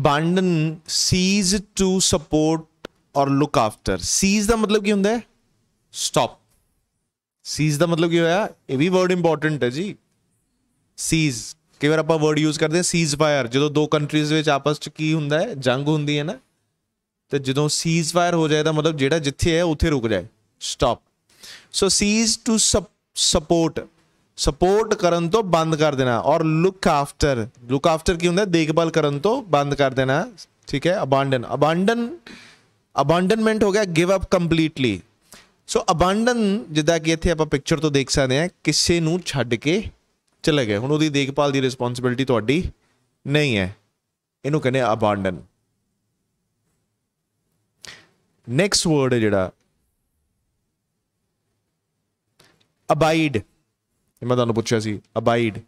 abandon, cease to support or look after. cease ਦਾ ਮਤਲਬ ਕੀ ਹੁੰਦਾ ਹੈ? stop. cease ਦਾ ਮਤਲਬ ਕੀ ਹੋਇਆ? ਇਹ ਵੀ ਵਰਡ ਇੰਪੋਰਟੈਂਟ ਹੈ ਜੀ। cease ਕਈ ਵਾਰ ਆਪਾਂ ਵਰਡ ਯੂਜ਼ ਕਰਦੇ ਹਾਂ ਸੀਜ਼ ਫਾਇਰ, ਜਦੋਂ ਦੋ ਕੰਟਰੀਜ਼ ਵਿੱਚ ਆਪਸ 'ਚ ਕੀ ਹੁੰਦਾ ਹੈ? ਜੰਗ ਹੁੰਦੀ ਹੈ ਨਾ, ਤੇ ਜਦੋਂ ਸੀਜ਼ ਫਾਇਰ ਹੋ ਜਾਏ ਤਾਂ ਮਤਲਬ ਜਿਹੜਾ ਜਿੱਥੇ ਹੈ ਉੱਥੇ ਰੁਕ ਜਾਏ, stop. So ceases to support ਕਰਨ ਤੋਂ ਬੰਦ ਕਰ ਦੇਣਾ। ਔਰ ਲੁੱਕ ਆਫਟਰ ਕੀ ਹੁੰਦਾ? ਦੇਖਭਾਲ ਕਰਨ ਤੋਂ ਬੰਦ ਕਰ ਦੇਣਾ, ਠੀਕ ਹੈ। ਅਬਾਂਡਨਮੈਂਟ ਹੋ ਗਿਆ ਗਿਵ ਅਪ ਕੰਪਲੀਟਲੀ। ਸੋ ਅਬਾਂਡਨ ਜਿੱਦਾਂ ਕਿ ਇੱਥੇ ਆਪਾਂ ਪਿਕਚਰ ਤੋਂ ਦੇਖ ਸਕਦੇ ਹਾਂ, ਕਿਸੇ ਨੂੰ ਛੱਡ ਕੇ ਚਲੇ ਗਏ, ਹੁਣ ਉਹਦੀ ਦੇਖਭਾਲ ਦੀ ਰਿਸਪੌਂਸਿਬਿਲਿਟੀ ਤੁਹਾਡੀ ਨਹੀਂ ਹੈ, ਇਹਨੂੰ ਕਹਿੰਦੇ ਅਬਾਂਡਨ। ਨੈਕਸਟ ਵਰਡ ਹੈ ਜਿਹੜਾ ਅਬਾਈਡ, ਮੈਂ ਤੁਹਾਨੂੰ ਪੁੱਛਿਆ ਸੀ ਅਬਾਈਡ।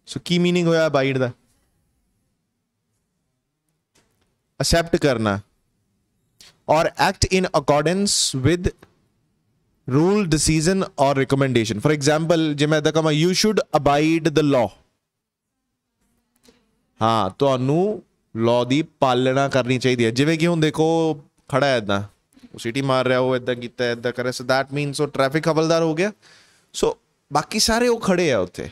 ਸੋ ਕੀ ਮੀਨਿੰਗ ਹੋਇਆ ਅਬਾਈਡ ਦਾ? ਅਸੈਪਟ ਕਰਨਾ ਔਰ act in accordance with rule, decision ਔਰ ਰਿਕਮੈਂਡੇਸ਼ਨ। ਫॉर ਐਗਜ਼ਾਮਪਲ ਜੇ ਮੈਂ ਇੱਦਾਂ ਕਹਾਂ ਯੂ ਸ਼ੁੱਡ ਅਬਾਈਡ ਦ ਲਾਅ, ਹਾਂ ਤੁਹਾਨੂੰ ਲਾਅ ਦੀ ਪਾਲਣਾ ਕਰਨੀ ਚਾਹੀਦੀ ਹੈ। ਜਿਵੇਂ ਕਿ ਹੁਣ ਦੇਖੋ ਖੜਾ ਹੈ ਇੱਦਾਂ, ਉਹ ਸੀਟੀ ਮਾਰ ਰਿਹਾ, ਉਹ ਇੱਦਾਂ ਕੀਤਾ, ਇੱਦਾਂ ਕਰ ਰਿਹਾ, ਸੋ ਦੈਟ ਮੀਨਸ ਉਹ ਟ੍ਰੈਫਿਕ ਹਵਲਦਾਰ ਹੋ ਗਿਆ। ਸੋ ਬਾਕੀ ਸਾਰੇ ਉਹ ਖੜੇ ਆ ਉੱਥੇ,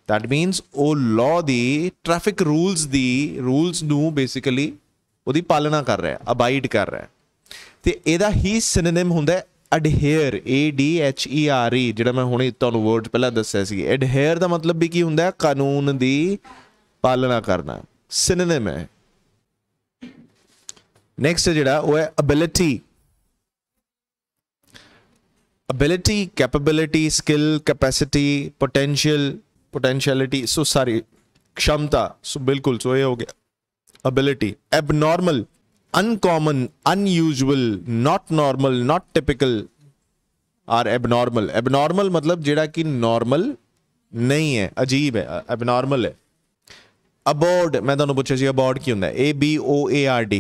ਦੈਟ ਮੀਨਸ ਉਹ ਲਾਅ ਦੀ, ਟ੍ਰੈਫਿਕ ਰੂਲਸ ਨੂੰ ਬੇਸਿਕਲੀ ਉਹਦੀ ਪਾਲਣਾ ਕਰ ਰਿਹਾ, ਅਬਾਈਡ ਕਰ ਰਿਹਾ। ਤੇ ਇਹਦਾ ਹੀ ਸਿਨੋਨਿਮ ਹੁੰਦਾ adhere, ADHERE, ਜਿਹੜਾ ਮੈਂ ਹੁਣੇ ਤੁਹਾਨੂੰ ਵਰਡ ਪਹਿਲਾਂ ਦੱਸਿਆ ਸੀ। adhere ਦਾ ਮਤਲਬ ਵੀ ਕੀ ਹੁੰਦਾ? ਕਾਨੂੰਨ ਦੀ ਪਾਲਣਾ ਕਰਨਾ, ਸਿਨੋਨਿਮ ਹੈ। ਨੈਕਸਟ ਜਿਹੜਾ ਉਹ ਹੈ ability, capability, skill, capacity, potentiality, so ਸਾਰੀ क्षमता। सो बिल्कुल, सो ये हो गया ability. Abnormal, uncommon, unusual, not normal, not typical or abnormal. Abnormal मतलब जेड़ा कि नॉर्मल नहीं है, अजीब है, एबनॉर्मल है। अबॉर्ड, मैं तुहानू पूछा सी अबॉर्ड की हुंदा है? ABOARD।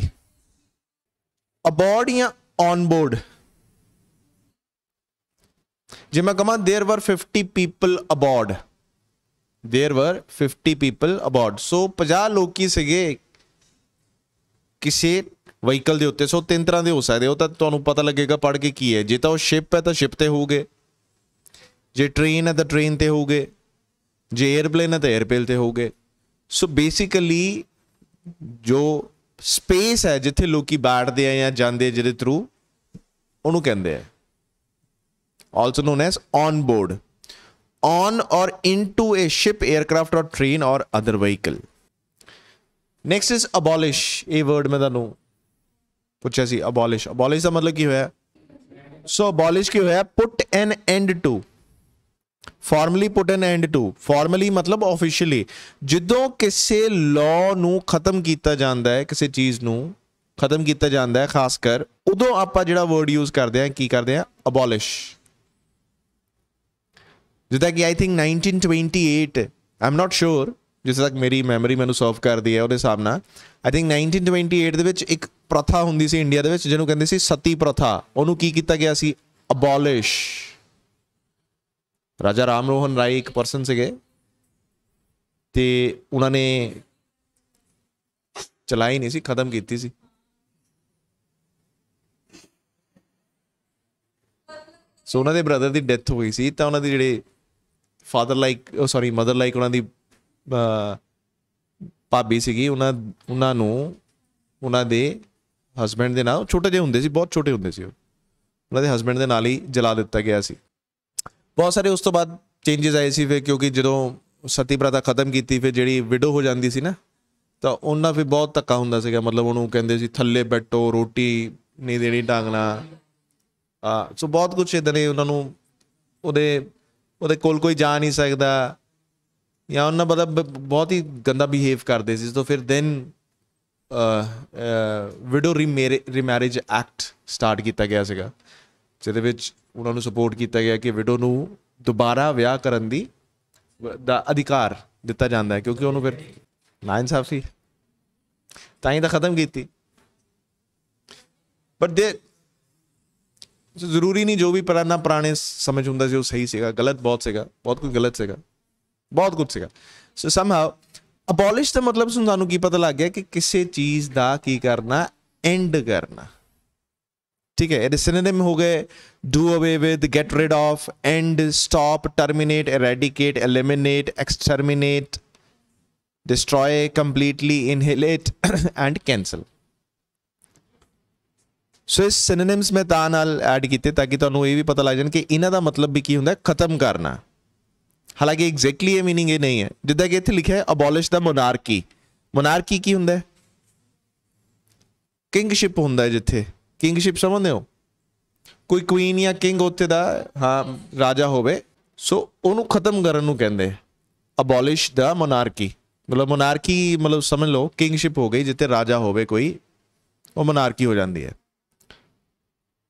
अबॉर्ड या ऑनबोर्ड। जे मैं कहां there were 50 people aboard, there were 50 people aboard. So 50 लोग ही सीगे किसी ਵਹੀਕਲ ਦੇ ਉੱਤੇ। ਸੋ ਤਿੰਨ ਤਰ੍ਹਾਂ ਦੇ ਹੋ ਸਕਦੇ, ਉਹ ਤਾਂ ਤੁਹਾਨੂੰ ਪਤਾ ਲੱਗੇਗਾ ਪੜ੍ਹ ਕੇ ਕੀ ਹੈ। ਜੇ ਤਾਂ ਉਹ ਸ਼ਿਪ ਹੈ ਤਾਂ ਸ਼ਿਪ ਤੇ ਹੋਊਗੇ, ਜੇ ਟ੍ਰੇਨ ਹੈ ਤਾਂ ਟ੍ਰੇਨ ਤੇ ਹੋਊਗੇ, ਜੇ 에ਅਰਪਲੇਨ ਹੈ ਤਾਂ 에ਅਰਪਲੇਨ ਤੇ ਹੋਊਗੇ। ਸੋ ਬੇਸਿਕਲੀ ਜੋ ਸਪੇਸ ਹੈ ਜਿੱਥੇ ਲੋਕੀ ਬੈਠਦੇ ਆ ਜਾਂ ਜਾਂਦੇ ਜਿਹਦੇ ਥਰੂ, ਉਹਨੂੰ ਕਹਿੰਦੇ ਆ also non as on board. On ਔਰ ਇਨਟੂ ਏ ਸ਼ਿਪ, 에ਅਰਕ੍ਰਾਫਟ ਔਰ ਟ੍ਰੇਨ ਔਰ other vehicle. Next is abolish. ਇਹ ਵਰਡ ਮੈਂ ਤੁਹਾਨੂੰ ਪੁੱਛਿਆ ਸੀ, ਅਬੋਲਿਸ਼। ਅਬੋਲਿਸ਼ ਦਾ ਮਤਲਬ ਕੀ ਹੋਇਆ? ਸੋ ਅਬੋਲਿਸ਼ ਕੀ ਹੋਇਆ? Put an end to. Formally put an end to. Formally ਮਤਲਬ ਆਫੀਸ਼ੀਅਲੀ। ਜਦੋਂ ਕਿਸੇ ਲਾਅ ਨੂੰ ਖਤਮ ਕੀਤਾ ਜਾਂਦਾ ਹੈ, ਕਿਸੇ ਚੀਜ਼ ਨੂੰ ਖਤਮ ਕੀਤਾ ਜਾਂਦਾ ਹੈ, ਖਾਸ ਕਰ ਉਦੋਂ ਆਪਾਂ ਜਿਹੜਾ ਵਰਡ ਯੂਜ਼ ਕਰਦੇ ਹਾਂ, ਕੀ ਕਰਦੇ ਹਾਂ? ਅਬੋਲਿਸ਼। ਜਿੱਦਾਂ ਕਿ I think 1928, I am not sure, ਜਿੱਥੇ ਤੱਕ ਮੇਰੀ ਮੈਮਰੀ ਮੈਨੂੰ ਸਰਵ ਕਰਦੀ ਹੈ ਉਹਦੇ ਹਿਸਾਬ ਨਾਲ, ਆਈ ਥਿੰਕ 1928 ਦੇ ਵਿੱਚ ਇੱਕ ਪ੍ਰਥਾ ਹੁੰਦੀ ਸੀ ਇੰਡੀਆ ਦੇ ਵਿੱਚ ਜਿਹਨੂੰ ਕਹਿੰਦੇ ਸੀ ਸਤੀ ਪ੍ਰਥਾ। ਉਹਨੂੰ ਕੀ ਕੀਤਾ ਗਿਆ ਸੀ? ਅਬੋਲਿਸ਼। ਰਾਜਾ ਰਾਮ ਮੋਹਨ ਰਾਏ ਇੱਕ ਪਰਸਨ ਸੀਗੇ ਤੇ ਉਹਨਾਂ ਨੇ ਚਲਾਈ ਨਹੀਂ ਸੀ, ਖਤਮ ਕੀਤੀ ਸੀ। ਸੋ ਉਹਨਾਂ ਦੇ ਬ੍ਰਦਰ ਦੀ ਡੈਥ ਹੋ ਗਈ ਸੀ, ਤਾਂ ਉਹਨਾਂ ਦੇ ਜਿਹੜੇ ਮਦਰ ਲਾਈਕ ਉਹਨਾਂ ਦੀ ਭਾਬੀ ਸੀਗੀ, ਉਹਨਾਂ ਨੂੰ ਉਹਨਾਂ ਦੇ ਹਸਬੈਂਡ ਦੇ ਨਾਲ, ਛੋਟੇ ਜਿਹੇ ਹੁੰਦੇ ਸੀ, ਬਹੁਤ ਛੋਟੇ ਹੁੰਦੇ ਸੀ, ਉਹਨਾਂ ਦੇ ਹਸਬੈਂਡ ਦੇ ਨਾਲ ਹੀ ਜਲਾ ਦਿੱਤਾ ਗਿਆ ਸੀ। ਬਹੁਤ ਸਾਰੇ ਉਸ ਤੋਂ ਬਾਅਦ ਚੇਂਜਿਸ ਆਏ ਸੀ ਫਿਰ, ਕਿਉਂਕਿ ਜਦੋਂ ਸਤੀ ਪ੍ਰਥਾ ਖਤਮ ਕੀਤੀ ਫਿਰ ਜਿਹੜੀ ਵਿਡੋ ਹੋ ਜਾਂਦੀ ਸੀ ਨਾ, ਤਾਂ ਉਹਨਾਂ ਫਿਰ ਬਹੁਤ ਧੱਕਾ ਹੁੰਦਾ ਸੀਗਾ। ਮਤਲਬ ਉਹਨੂੰ ਕਹਿੰਦੇ ਸੀ ਥੱਲੇ ਬੈਠੋ, ਰੋਟੀ ਨਹੀਂ ਦੇਣੀ ਢੰਗ ਨਾਲ। ਸੋ ਬਹੁਤ ਕੁਛ ਇੱਦਾਂ ਨੇ, ਉਹਨਾਂ ਨੂੰ ਉਹਦੇ ਕੋਲ ਕੋਈ ਜਾ ਨਹੀਂ ਸਕਦਾ, ਜਾਂ ਉਹਨਾਂ ਮਤਲਬ ਬਹੁਤ ਹੀ ਗੰਦਾ ਬਿਹੇਵ ਕਰਦੇ ਸੀ। ਤਾਂ ਫਿਰ then widow remarriage act start ਕੀਤਾ ਗਿਆ ਸੀਗਾ, ਜਿਹਦੇ ਵਿੱਚ ਉਹਨਾਂ ਨੂੰ ਸਪੋਰਟ ਕੀਤਾ ਗਿਆ ਕਿ ਵਿਡੋ ਨੂੰ ਦੁਬਾਰਾ ਵਿਆਹ ਕਰਨ ਦਾ ਅਧਿਕਾਰ ਦਿੱਤਾ ਜਾਂਦਾ ਹੈ, ਕਿਉਂਕਿ ਉਹਨੂੰ ਫਿਰ ਨਾਇਨਸਾਫ ਸੀ, ਤਾਂ ਹੀ ਤਾਂ ਖਤਮ ਕੀਤੀ। ਬਟ ਜ਼ਰੂਰੀ ਨਹੀਂ ਜੋ ਵੀ ਪੁਰਾਣੇ ਸਮਝ ਹੁੰਦਾ ਸੀ ਉਹ ਸਹੀ ਸੀਗਾ, ਗਲਤ ਬਹੁਤ ਸੀਗਾ, ਬਹੁਤ ਕੁਝ ਗਲਤ ਸੀਗਾ, ਬਹੁਤ ਕੁਛ ਸੀਗਾ। ਸੋ ਸਮਹਾਉ ਅਬੋਲਿਸ਼ ਦਾ ਮਤਲਬ ਤੁਹਾਨੂੰ ਕੀ ਪਤਾ ਲੱਗ ਗਿਆ ਕਿ ਕਿਸੇ ਚੀਜ਼ ਦਾ ਕੀ ਕਰਨਾ, ਐਂਡ ਕਰਨਾ। ठीक है, ਇਹਦੇ सिनोनिम हो गए do away with, get rid of, end, stop, terminate, eradicate, eliminate, exterminate, destroy, completely, annihilate and cancel। ਸੋ ਇਸ ਸਿਨੋਨਿਮਸ ਮੈਂ ਤਾਂ ਨਾਲ ਐਡ ਕੀਤੇ ਤਾਂ ਕਿ ਤੁਹਾਨੂੰ ਇਹ ਵੀ ਪਤਾ ਲੱਗ ਜਾਣ ਕਿ ਇਹਨਾਂ ਦਾ ਮਤਲਬ ਵੀ ਕੀ ਹੁੰਦਾ, ਖਤਮ ਕਰਨਾ। ਹਾਲਾਂਕਿ ਐਗਜ਼ੈਕਟਲੀ ਇਹ ਮੀਨਿੰਗ ਇਹ ਨਹੀਂ ਹੈ। ਜਿੱਦਾਂ ਕਿ ਇੱਥੇ ਲਿਖਿਆ ਹੈ ਅਬੋਲਿਸ਼ ਦਾ ਮੋਨਾਰਕੀ। ਮੋਨਾਰਕੀ ਕੀ ਹੁੰਦਾ? ਕਿੰਗਸ਼ਿਪ ਹੁੰਦਾ ਜਿੱਥੇ, ਕਿੰਗਸ਼ਿਪ ਸਮਝਦੇ ਹੋ, ਕੋਈ ਕੁਈਨ ਜਾਂ ਕਿੰਗ ਉੱਥੇ ਦਾ ਹਾਂ ਰਾਜਾ ਹੋਵੇ, ਸੋ ਉਹਨੂੰ ਖਤਮ ਕਰਨ ਨੂੰ ਕਹਿੰਦੇ ਅਬੋਲਿਸ਼ ਦਾ ਮੋਨਾਰਕੀ। ਮਤਲਬ ਮੋਨਾਰਕੀ ਮਤਲਬ ਸਮਝ ਲਓ ਕਿੰਗਸ਼ਿਪ ਹੋ ਗਈ, ਜਿੱਥੇ ਰਾਜਾ ਹੋਵੇ ਕੋਈ, ਉਹ ਮੋਨਾਰਕੀ ਹੋ ਜਾਂਦੀ ਹੈ।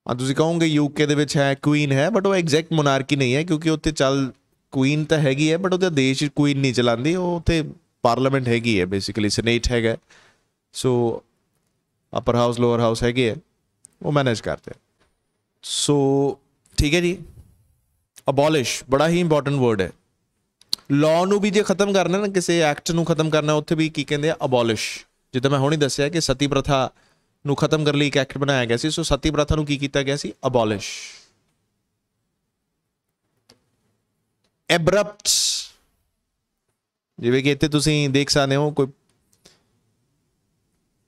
ਹਾਂ ਤੁਸੀਂ ਕਹੋਗੇ ਯੂਕੇ ਦੇ ਵਿੱਚ ਹੈ ਕੁਈਨ ਹੈ, ਬਟ ਉਹ ਐਗਜ਼ੈਕਟ ਮੋਨਾਰਕੀ ਨਹੀਂ ਹੈ, ਕਿਉਂਕਿ ਉੱਥੇ ਚੱਲ ਕੁਈਨ ਤਾਂ ਹੈਗੀ ਹੈ, ਬਟ ਉਹਦੇ ਦੇਸ਼ ਕੁਈਨ ਨਹੀਂ ਚਲਾਉਂਦੀ, ਉਹ ਉੱਥੇ ਪਾਰਲੀਮੈਂਟ ਹੈਗੀ ਹੈ, ਬੇਸਿਕਲੀ ਸੈਨੇਟ ਹੈਗਾ, ਸੋ ਅਪਰ ਹਾਊਸ ਲੋਅਰ ਹਾਊਸ ਹੈਗੇ ਹੈ, ਉਹ ਮੈਨੇਜ ਕਰਦੇ। ਸੋ ਠੀਕ ਹੈ ਜੀ, ਅਬੋਲਿਸ਼ ਬੜਾ ਹੀ ਇੰਪੋਰਟੈਂਟ ਵਰਡ ਹੈ। ਲਾਅ ਨੂੰ ਵੀ ਜੇ ਖਤਮ ਕਰਨਾ ਨਾ, ਕਿਸੇ ਐਕਟ ਨੂੰ ਖਤਮ ਕਰਨਾ, ਉੱਥੇ ਵੀ ਕੀ ਕਹਿੰਦੇ ਆ, ਅਬੋਲਿਸ਼। ਜਿੱਦਾਂ ਮੈਂ ਹੁਣੇ ਦੱਸਿਆ ਕਿ ਸਤੀ ਪ੍ਰਥਾ ਨੂੰ ਖਤਮ ਕਰਨ ਲਈ ਇੱਕ ਐਕਟ ਬਣਾਇਆ ਗਿਆ ਸੀ, ਸੋ ਸਤੀ ਪ੍ਰਥਾ ਨੂੰ ਕੀ ਕੀਤਾ ਗਿਆ ਸੀ, ਅਬੋਲਿਸ਼। ਐਬਰਪਟ, ਜਿਵੇਂ ਕਿ ਇੱਥੇ ਤੁਸੀਂ ਦੇਖ ਸਕਦੇ ਹੋ ਕੋਈ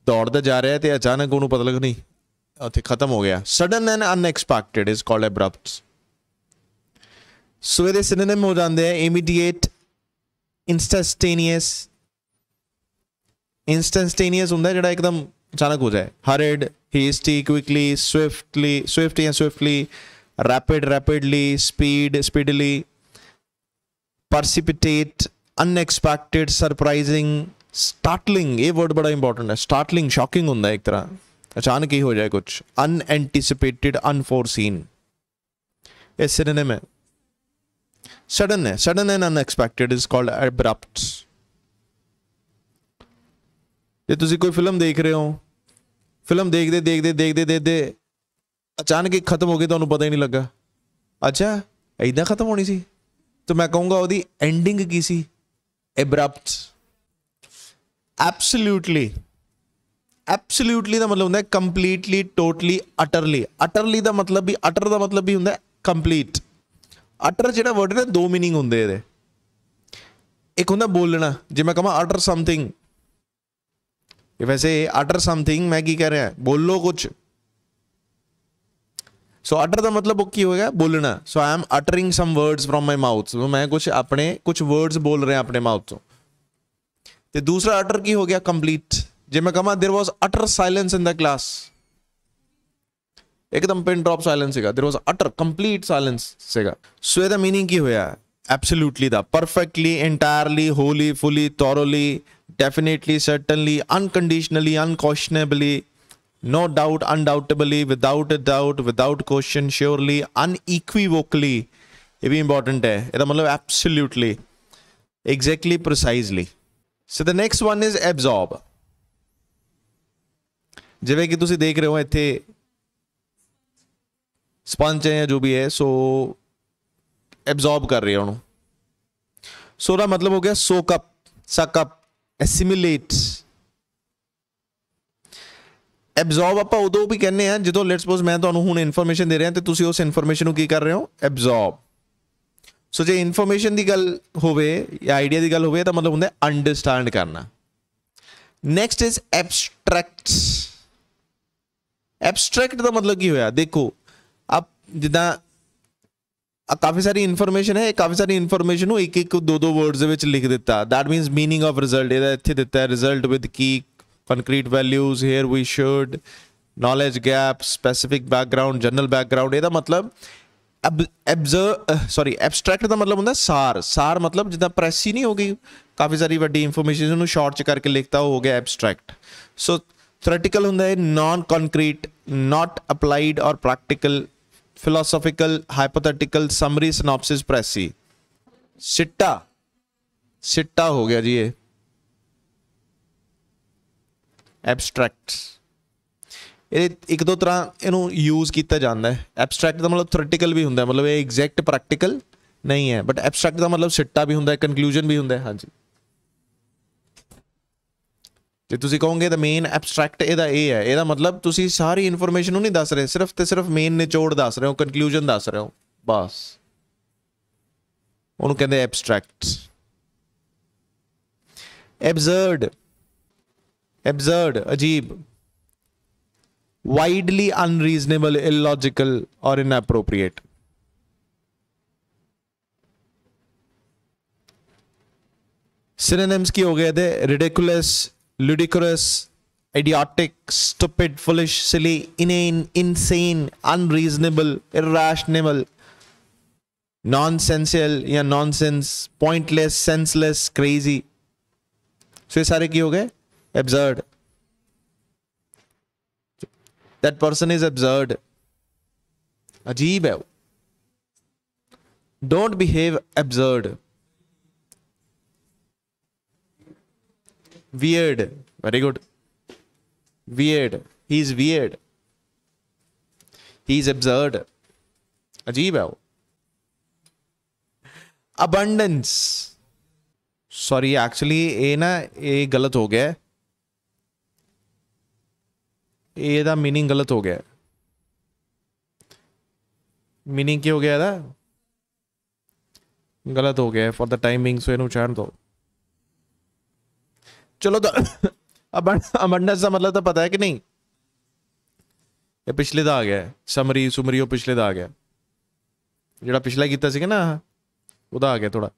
ਦੌੜਦਾ ਜਾ ਰਿਹਾ ਤੇ ਅਚਾਨਕ ਉਹਨੂੰ ਪਤਾ ਲੱਗ ਨਹੀਂ ਉੱਥੇ ਖਤਮ ਹੋ ਗਿਆ। Sudden and unexpected is called abrupt. So ਇਹਦੇ ਸਿਨੋਨਿਮ ਹੋ ਜਾਂਦੇ ਆ ਇਮੀਡੀਏਟ, ਇੰਸਟੈਂਟੇਨੀਅਸ। ਇੰਸਟੈਂਟੇਨੀਅਸ ਹੁੰਦਾ ਜਿਹੜਾ ਇੱਕਦਮ ਅਚਾਨਕ ਹੋ ਜਾਏ। ਹਰਡ, ਹੇਸਟੀ, ਕੁਇਕਲੀ, ਸਵਿਫਟਲੀ, ਸਵਿਫਟ ਜਾਂ swiftly, rapid, rapidly, speed, speedily, precipitate, unexpected, surprising, startling। ਇਹ ਵਰਡ ਬੜਾ ਇੰਪੋਰਟੈਂਟ ਹੈ। startling ਸ਼ੌਕਿੰਗ ਹੁੰਦਾ ਇੱਕ ਤਰ੍ਹਾਂ, ਅਚਾਨਕ ਹੀ ਹੋ ਜਾਏ ਕੁਛ। unanticipated, unforeseen, ਇਹ synonym ਹੈ। sudden ਹੈ, sudden and unexpected is called abrupt। ਜੇ ਤੁਸੀਂ ਕੋਈ ਫਿਲਮ ਦੇਖ ਰਹੇ ਹੋ, ਫਿਲਮ ਦੇਖਦੇ ਦੇਖਦੇ ਦੇਖਦੇ ਦੇਖਦੇ ਅਚਾਨਕ ਹੀ ਖਤਮ ਹੋ ਗਈ, ਤੁਹਾਨੂੰ ਪਤਾ ਹੀ ਨਹੀਂ ਲੱਗਾ, ਅੱਛਾ ਏਦਾਂ ਖਤਮ ਹੋਣੀ ਸੀ, तो मैं कहूँगा ਉਹਦੀ एंडिंग की सी, एब्रप्ट। एब्सोल्यूटली, एब्सोल्यूटली ਦਾ ਮਤਲਬ ਹੁੰਦਾ ਕੰਪਲੀਟਲੀ, ਟੋਟਲੀ, ਅਟਰਲੀ। ਅਟਰਲੀ ਦਾ ਮਤਲਬ ਵੀ, ਅਟਰ ਦਾ ਮਤਲਬ ਵੀ ਹੁੰਦਾ ਕੰਪਲੀਟ। ਅਟਰ ਜਿਹੜਾ ਵਰਡ ਹੈ, ਦੋ ਮੀਨਿੰਗ ਹੁੰਦੇ ਇਹਦੇ। ਇੱਕ ਹੁੰਦਾ ਬੋਲਣਾ, ਜੇ ਮੈਂ ਕਹਾਂ ਅਟਰ ਸਮਥਿੰਗ, ਵੈਸੇ ਅਟਰ ਸਮਥਿੰਗ ਮੈਂ ਕੀ ਕਹਿ ਰਿਹਾ, ਬੋਲੋ ਕੁਛ। सो अटर का मतलब की होगा, बोलना। So I am uttering some words from my mouth. मैं कुछ वर्ड्स बोल रहे हैं अपने माउथ तो। दूसरा अटर की हो गया कंप्लीट। जे मैं कहा there was utter silence in the class, एकदम पिन ड्रॉप साइलेंस है, there was utter complete silence सेगा। सो ਇਹਦਾ मीनिंग की होया, एब्सोल्युटली दा, perfectly, entirely, wholly, fully, thoroughly, definitely, certainly, unconditionally, unquestionably, no doubt, undoubtedly, without a doubt, without question, surely, unequivocally। ये भी important है। ਇਹਦਾ ਮਤਲਬ absolutely, exactly, precisely। So the next one is absorb। ਜਿਵੇਂ ਕਿ ਤੁਸੀਂ ਦੇਖ ਰਹੇ ਹੋ ਇੱਥੇ ਸਪੰਜ ਹੈ ਜਾਂ ਜੋ ਵੀ ਹੈ, ਸੋ absorb ਕਰ ਰਹੇ ਹੋ ਉਹਨੂੰ। ਸੋ ਦਾ ਮਤਲਬ ਹੋ ਗਿਆ soak up, suck up, assimilate। Absorb ਆਪਾਂ ਉਦੋਂ ਵੀ ਕਹਿੰਦੇ ਹਾਂ ਜਦੋਂ ਲੈਟਸ ਸਪੋਜ਼ ਮੈਂ ਤੁਹਾਨੂੰ ਹੁਣ ਇਨਫੋਰਮੇਸ਼ਨ ਦੇ ਰਿਹਾ ਤੇ ਤੁਸੀਂ ਉਸ ਇਨਫੋਰਮੇਸ਼ਨ ਨੂੰ ਕੀ ਕਰ ਰਹੇ ਹੋ, ਐਬਜ਼ੌਰਬ। ਸੋ ਜੇ ਇਨਫੋਰਮੇਸ਼ਨ ਦੀ ਗੱਲ ਹੋਵੇ ਜਾਂ ਆਈਡੀਆ ਦੀ ਗੱਲ ਹੋਵੇ ਤਾਂ ਮਤਲਬ ਹੁੰਦਾ ਅੰਡਰਸਟੈਂਡ ਕਰਨਾ। Next is abstract. ਐਬਸਟਰੈਕਟ ਦਾ ਮਤਲਬ ਕੀ ਹੋਇਆ, ਦੇਖੋ ਆਪ ਜਿੱਦਾਂ ਕਾਫੀ ਸਾਰੀ ਇਨਫੋਰਮੇਸ਼ਨ ਹੈ, ਕਾਫੀ ਸਾਰੀ ਇਨਫੋਰਮੇਸ਼ਨ ਨੂੰ ਇੱਕ ਇੱਕ ਦੋ ਦੋ ਵਰਡਸ ਦੇ ਵਿੱਚ ਲਿਖ ਦਿੱਤਾ। That means meaning of result ਇਹਦਾ ਇੱਥੇ ਦਿੱਤਾ, result with Ki concrete values, here we should, knowledge gap, specific background, general background। ਇਹਦਾ ਮਤਲਬ ਐਬਸਟਰੈਕਟ ਦਾ ਮਤਲਬ ਹੁੰਦਾ ਸਾਰ। ਸਾਰ ਮਤਲਬ ਜਿੱਦਾਂ ਪ੍ਰੈਸ ਹੀ ਨਹੀਂ ਹੋ ਗਈ, ਕਾਫੀ ਸਾਰੀ ਵੱਡੀ ਇਨਫੋਰਮੇਸ਼ਨ ਨੂੰ ਸ਼ਾਰਟ ਚ ਕਰਕੇ ਲਿਖਤਾ, ਉਹ ਹੋ ਗਿਆ ਐਬਸਟਰੈਕਟ। ਸੋ ਥਿਓਰੈਟੀਕਲ ਹੁੰਦਾ ਹੈ non concrete, not applied or practical, philosophical, hypothetical, summary, synopsis, precis. ਸਿੱਟਾ, ਸਿੱਟਾ ਹੋ ਗਿਆ ਜੀ ਇਹ ਐਬਸਟਰੈਕਟ। ਇਹ ਇੱਕ ਦੋ ਤਰ੍ਹਾਂ ਇਹਨੂੰ ਯੂਜ਼ ਕੀਤਾ ਜਾਂਦਾ ਹੈ। ਐਬਸਟਰੈਕਟ ਦਾ ਮਤਲਬ ਥਿਓਰੈਟੀਕਲ ਵੀ ਹੁੰਦਾ, ਮਤਲਬ ਇਹ ਐਗਜ਼ੈਕਟ ਪ੍ਰੈਕਟੀਕਲ ਨਹੀਂ ਹੈ, ਬਟ ਐਬਸਟਰੈਕਟ ਦਾ ਮਤਲਬ ਸਿੱਟਾ ਵੀ ਹੁੰਦਾ ਹੈ, ਕਨਕਲੂਜਨ ਵੀ ਹੁੰਦਾ ਹੈ। ਹਾਂਜੀ ਜੇ ਤੁਸੀਂ ਕਹੋਗੇ ਤਾਂ ਮੇਨ ਐਬਸਟਰੈਕਟ ਇਹਦਾ ਇਹ ਹੈ, ਇਹਦਾ ਮਤਲਬ ਤੁਸੀਂ ਸਾਰੀ ਇਨਫੋਰਮੇਸ਼ਨ ਨੂੰ ਨਹੀਂ ਦੱਸ ਰਹੇ, ਸਿਰਫ ਤੇ ਸਿਰਫ ਮੇਨ ਨਿਚੋੜ ਦੱਸ ਰਹੇ ਹੋ, ਕਨਕਲੂਜਨ ਦੱਸ ਰਹੇ ਹੋ ਬਸ, ਉਹਨੂੰ ਕਹਿੰਦੇ ਐਬਸਟਰੈਕਟ। ਐਬਸਰਡ, ਐਬਸਰਡ ਅਜੀਬ, ਵਾਈਡਲੀ ਅਨਰੀਜ਼ਨੇਬਲ, ਇਲੌਜੀਕਲ ਔਰ ਇਨਐਪਰੋਪ੍ਰੀਏਟ। सिनोनिम्स की हो गए थे ridiculous, ludicrous, idiotic, stupid, foolish, silly, inane, insane, unreasonable, irrational, nonsensical या nonsense, pointless, senseless, crazy। so ये सारे की हो गए absurd। that person is absurd, अजीब है वो। don't behave absurd, weird, very good, weird, he's weird, he's absurd, अजीब है वो। abundance, sorry actually ये ना ये गलत हो गया है, ये दा मीनिंग गलत हो गया है। मीनिंग क्या हो गया था, गलत हो गया है फॉर द टाइमिंग, सो इन्हों छाड़ दो। चलो तो अबंडेंस का मतलब तो पता है कि नहीं, ये पिछले दा आ गया है, समरी सुमरी पिछले दा आ गया, ਜਿਹੜਾ ਪਿਛਲਾ ਕੀਤਾ ਸੀਗਾ ਨਾ ਉਹਦਾ ਆ ਗਿਆ ਥੋੜਾ।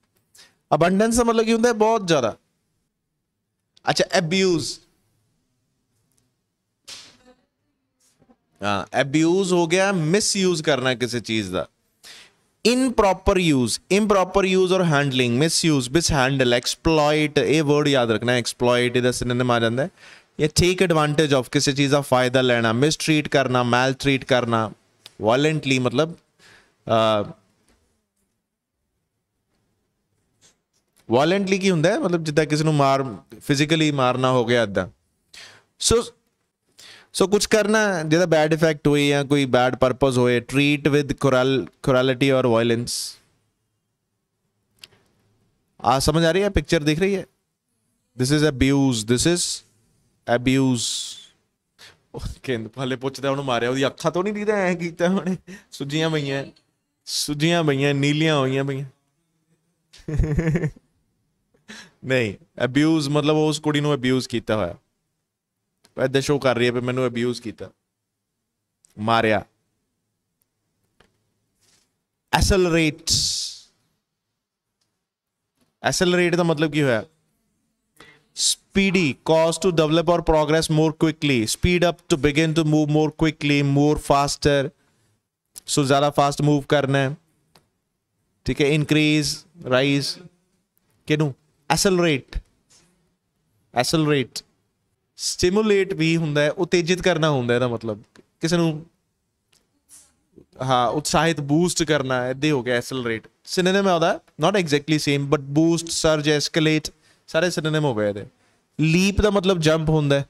ਅਬੰਡੈਂਸ ਦਾ ਮਤਲਬ ਕੀ ਹੁੰਦਾ ਹੈ, ਬਹੁਤ ਜ਼ਿਆਦਾ। ਅੱਛਾ ਐਬਿਊਜ਼, हाँ एब्यूज हो गया मिसयूज करना किसी चीज का। इनप्रॉपर यूज, इम्प्रॉपर यूज और हैंडलिंग, मिसयूज, मिसहैंडल, एक्सप्लॉइट, ये वर्ड याद रखना, एक्सप्लॉइट इहदा सिनोनिम आ जाता है। ये टेक एडवांटेज ऑफ, किसी चीज़ का फायदा लेना, मिसट्रीट करना, मैल ट्रीट करना, वायलेंटली मतलब वायलेंटली की हुंदा है, मतलब जिद्दां किसी नूं मार फिजिकली मारना हो गया इदां। सो कुछ करना जिहदा बैड इफेक्ट होए या कोई बैड पर्पज होए। ट्रीट विद क्रुएलिटी और वायलेंस। समझ आ रही है, पिक्चर दिख रही है? This is abuse, this is abuse. हाले पुछदा उहनूं मारिया, ਉਹਦੀ ਅੱਖਾਂ ਤੋਂ ਨਹੀਂ ਦਿਖਦਾ ਐ ਕੀਤਾ ਉਹਨੇ, ਸੁੱਜੀਆਂ ਪਈਆਂ ਨੀਲੀਆਂ ਹੋਈਆਂ ਪਈਆਂ। नहीं अब्यूज मतलब उस कुड़ी नूं अब्यूज कीता होया, इदां शो कर रही है भी मैनूं अब्यूज कीता, मारिया। एसेलरेट, एसेलरेट का मतलब की होया, स्पीडी, कॉज टू डेवलप और progress more quickly, speed up, to begin to move more quickly, more faster, so ज़्यादा फास्ट मूव करना है, ठीक है। इंक्रीज, राइज, किनू एसेलरेट, एसेलरेट। स्टिमुलेट भी हुंदा है, उत्तेजित करना हुंदा है, दा मतलब किसी नूं हाँ उत्साहित, बूस्ट करना है, इदां हो गया एसेलरेट। सिनोनिम है ਉਹਦਾ, not exactly same but boost, surge, escalate सारे सिनोनिम हो गए ਇਹਦੇ। लीप ਦਾ मतलब जंप ਹੁੰਦਾ है,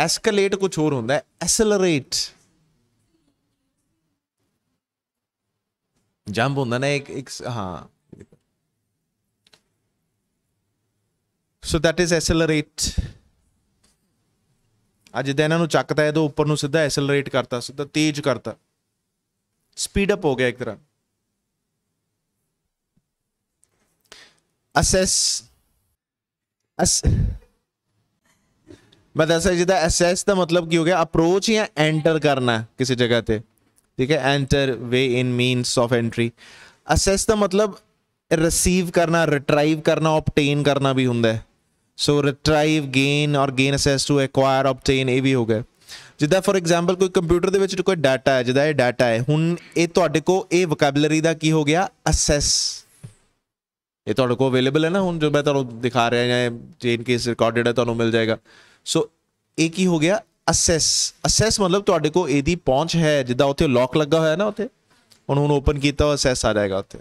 एस्केलेट कुछ और ਹੁੰਦਾ है, एसेलरेट जंप ਹੁੰਦਾ ना एक हाँ। So that is accelerate. अज तो इन्हों चकता है तो उपर नूं सीधा एसेलरेट करता, सीधा तेज करता, स्पीड अप हो गया एक तरह। असेस, मैं दसा जिदा असेस का मतलब की हो गया, अप्रोच या एंटर करना किसी जगह पे, ठीक है। Enter, way in, means of entry. Assess का मतलब रिसीव करना, रिट्राइव करना, ऑब्टेन करना भी हुंदा है। सो रिट्राइव, गेन और gain access, to acquire, obtain, ये भी हो गया। जिदा फॉर एग्जाम्पल कोई कंप्यूटर दे विच कोई डाटा है, जिदा ये डाटा है, हुण ये तुहाडे को ये वोकैबुलरी का की हो गया, असेस। ये तुहाडे को अवेलेबल है ना, हुण जो मैं तुहानूं दिखा रहा या जे इन केस रिकॉर्डेड है तुहानूं मिल जाएगा। सो ये की हो गया, असेस। असेस मतलब तुहाडे को इहदी पहुंच है, जिदा उत्थे लॉक लगा होया ना, उत्थे हुण ओपन कीता, असेस आ जाएगा उत्थे।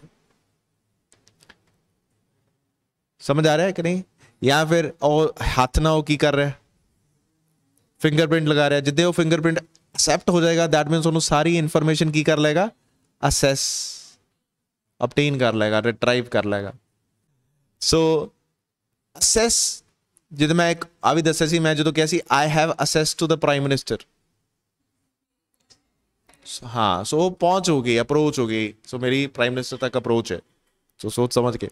समझ आ रहा है कि नहीं? या फिर हाथ ना हो की कर रहा है, फिंगरप्रिंट लगा रहा है, जिद्दे वो फिंगरप्रिंट एक्सेप्ट हो जाएगा, दैट मीन्स उन्होंने सारी इंफॉर्मेशन की कर लेगा, असेस, ऑब्टेन कर लेगा, रिट्राइव कर लेगा। सो ਅਸੈਸ, ਜਦੋਂ ਮੈਂ ਇੱਕ ਆ ਵੀ ਦੱਸਿਆ ਸੀ, ਮੈਂ ਜਦੋਂ ਕਿਹਾ ਸੀ I have access to the prime minister, हाँ सो पहुंच हो गई, अप्रोच हो गई, सो मेरी प्राइम मिनिस्टर तक अप्रोच है, सो सोच समझ के।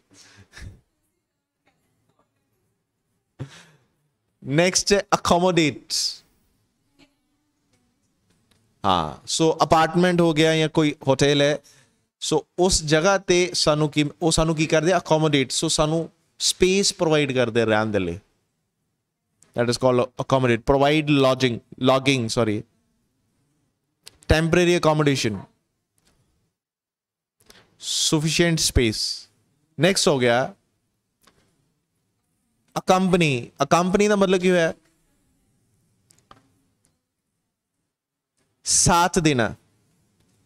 नेक्स्ट है अकोमोडेट, हाँ सो अपार्टमेंट हो गया या कोई होटल है, सो उस जगह ते सानू की वो सानू की करदे अकोमोडेट, सो सानू स्पेस प्रोवाइड करदे रहन दे लई, that is called accommodate, provide logging sorry, temporary accommodation, sufficient space. Next हो गया अकंपनी, अकंपनी का मतलब क्या है, साथ देना,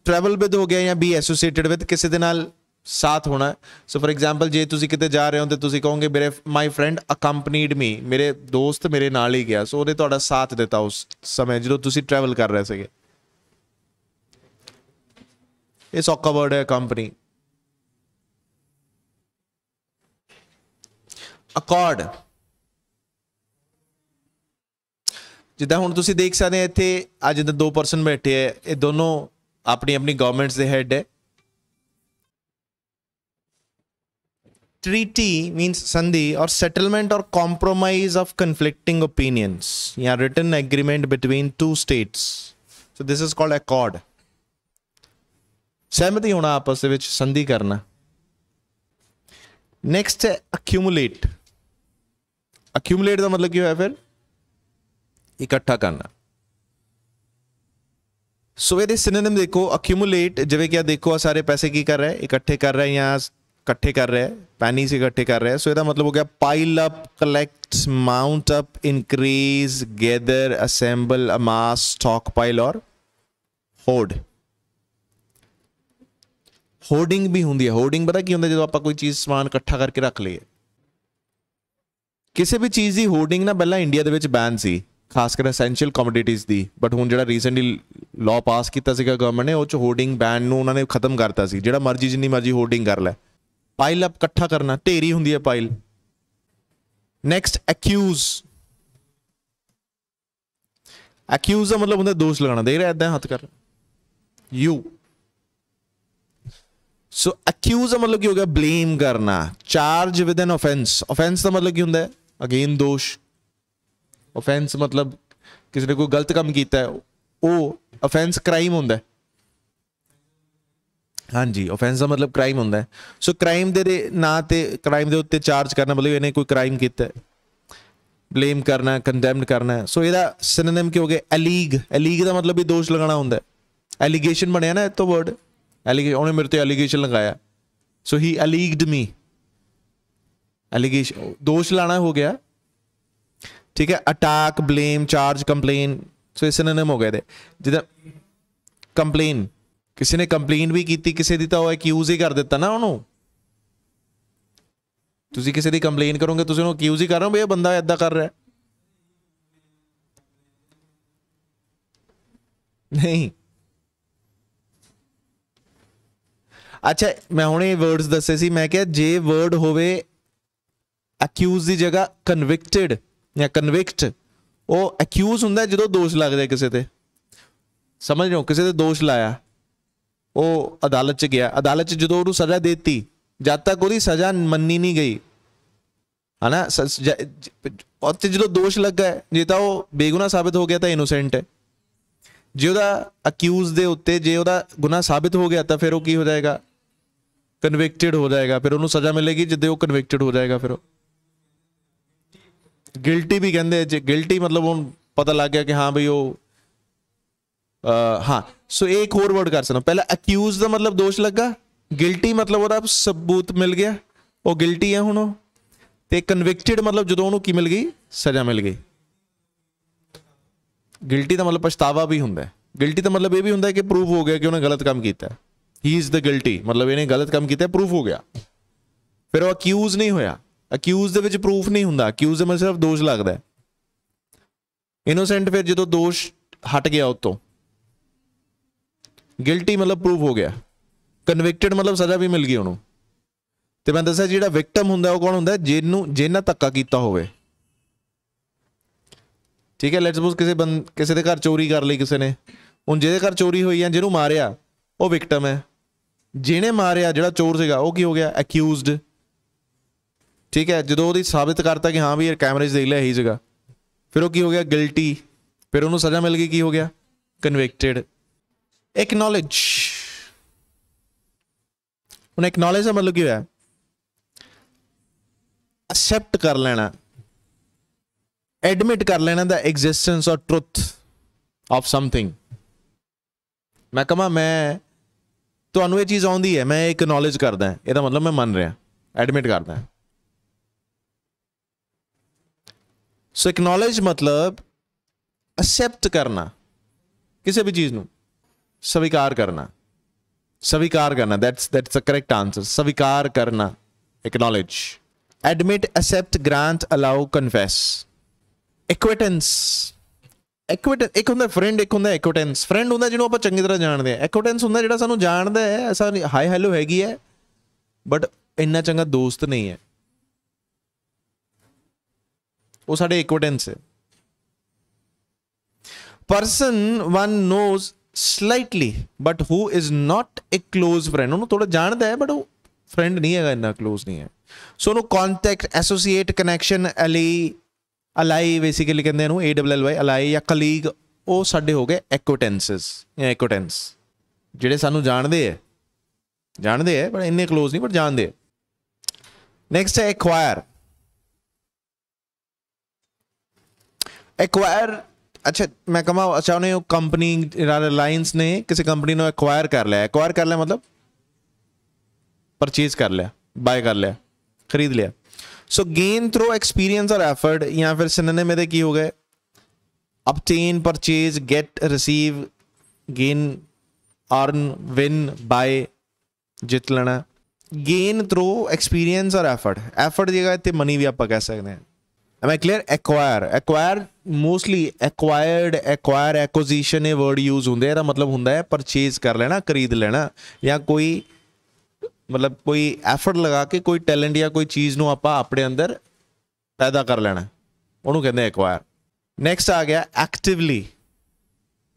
ट्रैवल विद हो गया या बी एसोसिएटेड विद, किसी दे नाल साथ होना। सो फॉर एग्जाम्पल जे तुसी किते जा रहे हो तो तुसी कहोगे मेरे माई फ्रेंड अकंपनीड मी, मेरे दोस्त मेरे नाल ही गया, सो उहने तुहाडा साथ दिता उस समय जो तुसी ट्रैवल कर रहे थे। ये सौखा वर्ड है कंपनी। अकॉर्ड, जिदा हुण तुसी देख सकते हैं इत्थे आ जिद्दां 2 पर्सन बैठे है, ये दोनों अपनी अपनी गवर्नमेंट्स दे हेड है। ट्रीटी मीन्स संधि और सेटलमेंट और कॉम्प्रोमाइज ऑफ कंफ्लिक्टिंग ओपिनियंस या written agreement between 2 states, so this is called accord. सहमति होना आपस में, संधि करना। नेक्स्ट है अक्यूमुलेट, अक्यूमुलेट का मतलब क्या है फिर, इकट्ठा करना। सो ये सिनोनिम देखो, अक्यूमुलेट जिवें क्या देखो सारे पैसे की कर रहे हैं, इकट्ठे कर रहे हैं या इकट्ठे कर रहे हैं, पैनी से इकट्ठे कर रहे हैं, सो इसका मतलब हो गया pile up, collect, mount up, increase, gather, assemble, amass, stock pile और होर्ड। होर्डिंग भी होंगी है, होर्डिंग पता की होंगे जो आप कोई चीज़ समान इकट्ठा करके रख लीए। किसी भी चीज़ की होर्डिंग ना पहला इंडिया दे विच बैन सी, खासकर एसेंशियल कमोडिटीज़ दी, बट हुण जिहड़ा रीसेंटली लॉ पास किया गवर्नमेंट ने, उस होर्डिंग बैन नूं उन्होंने खत्म करता सी, जिहड़ा मर्जी जिन्नी मर्जी होर्डिंग कर लै। पाइल अप इकट्ठा करना, ढेरी होंगी है पाइल। नैक्सट एक्यूज, एक्यूज का मतलब होंगे दोष लगाना, देख रहे इदा हाथ कर यू, सो एक्यूज का मतलब क्या हो गया, ब्लेम करना। Charge with an offence, offence का मतलब क्या होंगे, अगेन दोष। ऑफेंस मतलब किसी ने कोई गलत काम किया है, वो ऑफेंस क्राइम होंगे। हाँ जी, ऑफेंस का मतलब क्राइम होंगे। सो क्राइम दे ना ते क्राइम दे उत्ते चार्ज करना, मतलब इन्हें कोई क्राइम किया है, ब्लेम करना, कंडेम्ड करना है। सो इसका सिनोनिम क्या हो गया, एलीग, एलीग का मतलब भी दोष लगाना होंगे। एलीगेशन बनया ना तो वर्ड, उन्हें मेरे तो एलिगेशन लगाया, सो ही एलीग्ड मी, एलिगेशन दोष लाना हो गया, ठीक है। अटैक, ब्लेम, चार्ज, कंप्लेन, सो ये सिनोनिम हो गए थे। जिदा कंप्लेन, किसी ने कंप्लेन भी की किसी की, तो एक्यूज ही कर दिता ना उन्होंने। तुसी किसी की कंप्लेन करोगे, तुसी उन्होंने एक्यूज ही कर रहे हो, भैया बंदा ऐदा कर रहा है, नहीं। अच्छा मैं हुणे वर्ड्स दसे सी, मैं क्या जे वर्ड होवे एक्यूज की जगह कन्विक्टेड या कन्विक्ट, वो एक्यूज हुंदा जो दोष लगता है किसी ते, समझ रहे हो, किसी ते दोष लाया, वो अदालत च गया, अदालत च जो उन्होंने सज़ा देती, जब तक वो सज़ा मन्नी नहीं गई है ना, जो दोष लगा है, जे तो वो बेगुनाह साबित हो गया तो इनोसेंट है, जो अक्यूज के उत्ते जे गुनाह साबित हो गया तो फिर वो की हो जाएगा, कन्विक्टेड हो जाएगा, फिर उन्होंने सज़ा मिलेगी जिद्दे वो कन्विक्टेड हो जाएगा, फिर गिल्टी भी कहते, जे गिल्टी मतलब वो पता लग गया कि हाँ भाई वो हाँ। सो एक होर वर्ड कर सकता, पहला एक्यूज का मतलब दोष लगा, गिल्टी मतलब वो सबूत मिल गया, वो गिल्टी है हुण, ते कन्विक्टेड मतलब जो उन्होंने की मिल गई, सज़ा मिल गई। गिल्टी का मतलब पछतावा भी होंगे, गिल्टी का मतलब ये भी होंगे कि प्रूफ हो गया कि उन्हें गलत काम किया, ही इज द गिल्टी, मतलब इन्हें गलत काम किया, प्रूफ हो गया, फिर वो अक्यूज नहीं होया। अक्यूज दे विच प्रूफ नहीं होंदा, अक्यूज में सिर्फ दोष लगता है। इनोसेंट फिर जो दोष हट गया उतो, गिल्टी मतलब प्रूफ हो गया, कन्विक्टेड मतलब सजा भी मिल गई उन्होंने। ਤੇ ਮੈਂ ਦੱਸਿਆ ਜਿਹੜਾ ਵਿਕਟਮ ਹੁੰਦਾ ਉਹ ਕੌਣ ਹੁੰਦਾ, ਜਿਹਨਾਂ ਧੱਕਾ ਕੀਤਾ ਹੋਵੇ। ਠੀਕ ਹੈ, ਲੈਟਸ ਸਪੋਜ਼ ਕਿਸੇ ਦੇ ਘਰ ਚੋਰੀ ਕਰ ਲਈ ਕਿਸੇ ਨੇ, ਹੁਣ ਜਿਹਦੇ ਘਰ ਚੋਰੀ ਹੋਈ ਆ, ਜਿਹਨੂੰ ਮਾਰਿਆ ਉਹ ਵਿਕਟਮ ਹੈ। ਜਿਹਨੇ ਮਾਰਿਆ ਜਿਹੜਾ ਚੋਰ ਸੀਗਾ ਉਹ ਕੀ ਹੋ ਗਿਆ, ਐਕਿਊਜ਼ਡ। ਠੀਕ ਹੈ, ਜਦੋਂ ਉਹਦੀ ਸਾਬਿਤ ਕਰਤਾ ਕਿ ਹਾਂ ਵੀ ਇਹ ਕੈਮਰੇ 'ਚ ਦੇਖ ਲਿਆ ਇਹੀ ਸੀਗਾ, ਫਿਰ ਉਹ ਕੀ ਹੋ ਗਿਆ, ਗਿਲਟੀ। ਫਿਰ ਉਹਨੂੰ ਸਜ਼ਾ ਮਿਲ ਗਈ, ਕੀ ਹੋ ਗਿਆ, ਕਨਵਿਕਟਡ। ਐਕਨੋਲੇਜ, ਹੁਣ ਐਕਨੋਲੇਜ ਦਾ ਮਤਲਬ ਕੀ ਹੋਇਆ, ਐਕਸੈਪਟ ਕਰ ਲੈਣਾ, ਐਡਮਿਟ ਕਰ ਲੈਣਾ ਦਾ ਐਗਜ਼ਿਸਟੈਂਸ ਔਰ ਟਰੁੱਥ ਆਫ ਸਮਥਿੰਗ। ਮੈਂ ਕਹਾਂ ਮੈਂ ਤੁਹਾਨੂੰ ਇਹ ਚੀਜ਼ ਆਉਂਦੀ ਹੈ, ਮੈਂ ਐਕਨੋਲੇਜ ਕਰਦਾ, ਇਹਦਾ ਮਤਲਬ ਮੈਂ ਮੰਨ ਰਿਹਾ, ਐਡਮਿਟ ਕਰਦਾ। ਸੋ ਐਕਨੋਲੇਜ ਮਤਲਬ ਐਕਸੈਪਟ ਕਰਨਾ, ਕਿਸੇ ਵੀ ਚੀਜ਼ ਨੂੰ स्वीकार करना, स्वीकार करना, that's the correct answer, स्वीकार करना, acknowledge, admit, accept, grant, allow, confess। acquaintance, ਇੱਕ ਹੁੰਦਾ friend, ਇੱਕ ਹੁੰਦਾ acquaintance। friend ਹੁੰਦਾ ਜਿਹਨੂੰ ਆਪਾਂ ਚੰਗੀ ਤਰ੍ਹਾਂ ਜਾਣਦੇ ਆ, acquaintance ਹੁੰਦਾ ਜਿਹੜਾ ਸਾਨੂੰ ਜਾਣਦਾ ਹੈ, ਐਸਾ ਹਾਈ ਹੈਲੋ ਹੈਗੀ ਹੈ ਬਟ ਇੰਨਾ ਚੰਗਾ ਦੋਸਤ ਨਹੀਂ ਹੈ, ਉਹ ਸਾਡੇ acquaintance ਹੈ। person one knows slightly but who is not a close friend, ਉਹਨੂੰ ਥੋੜਾ ਜਾਣਦਾ ਹੈ ਬਟ ਉਹ ਫਰੈਂਡ ਨਹੀਂ ਹੈਗਾ, ਇੰਨਾ ਕਲੋਜ਼ ਨਹੀਂ ਹੈ। ਸੋ ਉਹਨੂੰ contact, associate, connection, alloy basically ਕਹਿੰਦੇ ਇਹਨੂੰ, ALLY, ਅਲਾਈ ਜਾਂ ਕਲੀਗ, ਉਹ ਸਾਡੇ ਹੋ ਗਏ ਐਕੁਆਟੈਂਸਸ ਜਾਂ ਐਕੁਆਟੈਂਸ, ਜਿਹੜੇ ਸਾਨੂੰ ਜਾਣਦੇ ਹੈ ਪਰ ਇੰਨੇ ਕਲੋਜ਼ ਨਹੀਂ, ਪਰ ਜਾਣਦੇ ਹੈ। ਨੈਕਸਟ ਹੈ ਐਕਵਾਇਰ। ਐਕਵਾਇਰ, अच्छा मैं कमा, अच्छा उन्हें कंपनी रिलायंस ने किसी कंपनी ने एक्वायर कर लिया, एक्वायर कर लिया मतलब परचेज कर लिया, बाय कर लिया, खरीद लिया। सो गेन थ्रू एक्सपीरियंस और एफर्ट, या फिर सिनोनिम में की हो गए, obtain, purchase, get, receive, gain, earn, win, buy, जित लेना। गेन थ्रू एक्सपीरियंस और एफर्ट की जगह इतने मनी भी आप कह सकते हैं। Am I clear? Acquire mostly acquired, acquire, acquisition ये word use होंगे, ਇਹਦਾ मतलब ਹੁੰਦਾ है परचेज कर लेना, खरीद लेना, या कोई मतलब कोई एफर्ट लगा के कोई टैलेंट या कोई चीज़ ਨੂੰ ਆਪਾਂ ਆਪਣੇ ਅੰਦਰ ਪੈਦਾ ਕਰ ਲੈਣਾ, ਉਹਨੂੰ ਕਹਿੰਦੇ acquire। ਨੈਕਸਟ ਆ ਗਿਆ actively,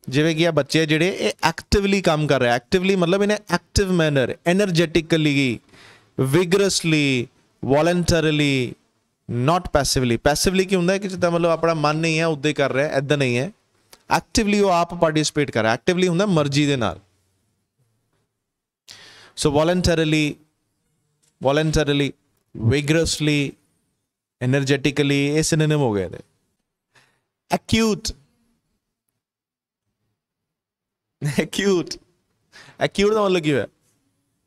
ਜਿਵੇਂ ਕਿ ਆ ਬੱਚੇ ਜਿਹੜੇ ਇਹ actively ਕੰਮ ਕਰ ਰਹੇ, actively मतलब ਇਹਨੇ active manner, energetically, vigorously, voluntarily, not passively. Passively की होंगे कि जिदा मतलब अपना मन नहीं है उदा ही कर रहा है, इदा नहीं है। एक्टिवली वो आप पार्टिसिपेट कर रहा है, एक्टिवली होंगे मर्जी दे नाल। सो वॉलंटरली, विगरसली, एनर्जेटिकली, ये सिनोनिम हो गए थे। एक्यूट का मतलब की है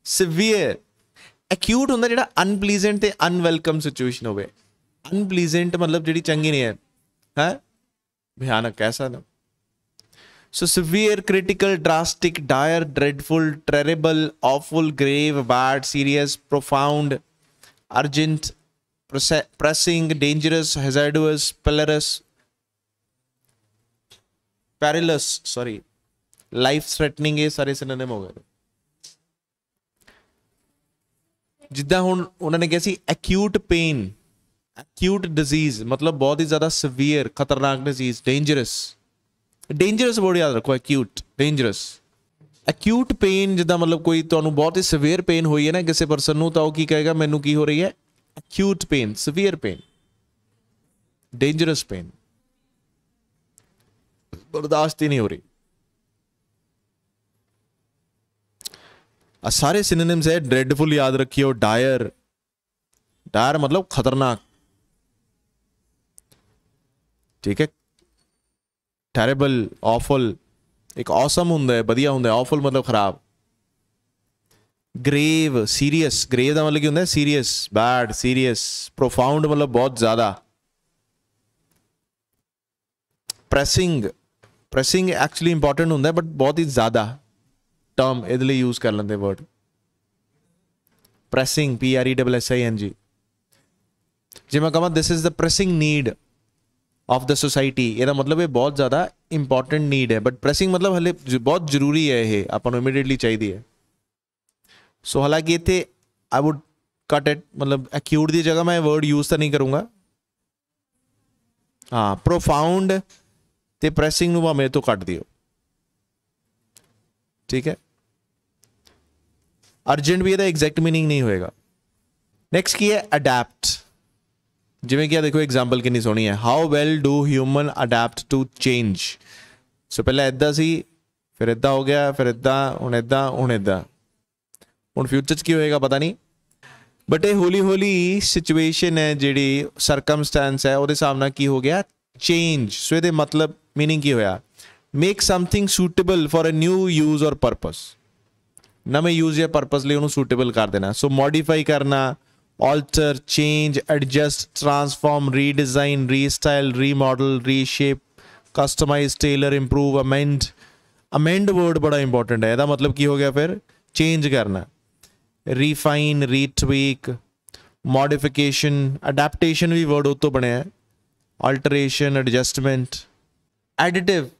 सिवियर। एक्यूट होंगे जो अनप्लीजेंट ते अनवैलकम सिचुएशन हो। अनप्लीजेंट मतलब जी चंगी नहीं है, भयानक कह सकते। So severe, critical, drastic, dire, dreadful, terrible, awful, grave, bad, serious, profound, urgent, pressing, dangerous, hazardous, perilous, life threatening, ये सारे सिनोनिम हो गए। जिद्दां हुण उन्होंने कहा सी एक्यूट पेन, एक्यूट डिजीज मतलब बहुत ही ज़्यादा सवीयर, खतरनाक डिजीज, डेंजरस वर्ड याद रखो, एक्यूट, डेंजरस। एक्यूट पेन जिद्दां मतलब कोई तुहानूं बहुत ही सवीयर पेन हुई है ना किसी परसन नूं, तां ओह की कहेगा मैनूं की हो रही है, acute pain, severe pain, dangerous pain, बर्दाश्त ही नहीं हो रही। सारे सिनोनिम्स है। ड्रेडफुल याद रखियो, डायर मतलब खतरनाक, ठीक है। टेरेबल, ऑफुल, एक ऑसम होंदा है, बढ़िया होंदा है, ऑफुल मतलब खराब। ग्रेव, सीरियस, ग्रेव का मतलब की होंदा है सीरियस, बैड, सीरियस। प्रोफाउंड मतलब बहुत ज्यादा। प्रेसिंग एक्चुअली इंपॉर्टेंट होंदा है बट बहुत ही ज्यादा टर्म इहदे लई यूज कर लेंदे वर्ड। Pressing, PRESSING। जे मैं कहां this is the pressing need of the society, ਇਹਦਾ मतलब ये बहुत ज़्यादा इंपॉर्टेंट नीड है, बट प्रेसिंग मतलब हले बहुत जरूरी है, ये ਆਪਾਂ ਨੂੰ ਇਮੀਡੀਏਟਲੀ ਚਾਹੀਦੀ है। सो हालांकि इतने आई वुड कट इट, मतलब एक्यूट की जगह मैं वर्ड यूज तो नहीं करूँगा। हाँ, प्रोफाउंड ते प्रैसिंग नूं मेरे तो कट दिओ, ठीक है। अर्जेंट भी ਇਹਦਾ एग्जैक्ट मीनिंग नहीं होएगा। नैक्सट की है अडैप्ट, जिमें कि देखो एग्जाम्पल कितनी सोहनी है, how well do human adapt to change. So पहले इदा सी, फिर इदा हो गया, फिर इदा, हुण इदा, हुण इदा, हुण फ्यूचर च की होएगा पता नहीं, बट ये हौली हौली सिचुएशन है जिहड़ी सरकमस्टेंस है, उहदे हिसाब नाल की हो गया चेंज। सो ये मतलब मीनिंग की होया, make something suitable for a new use और परपस, नवे यूज या परपस लिए उन्होंने सूटेबल कर देना। सो मॉडिफाई करना, alter, change, adjust, transform, redesign, restyle, remodel, reshape, customise, tailor, improve, amend. Amend word बड़ा इंपॉर्टेंट है, इसका मतलब की हो गया फिर चेंज करना। रीफाइन, रीट्वीक, मॉडिफिकेशन, अडैप्टेशन भी वर्ड उतो बनया है, अल्टरेशन, एडजस्टमेंट। एडिटिव,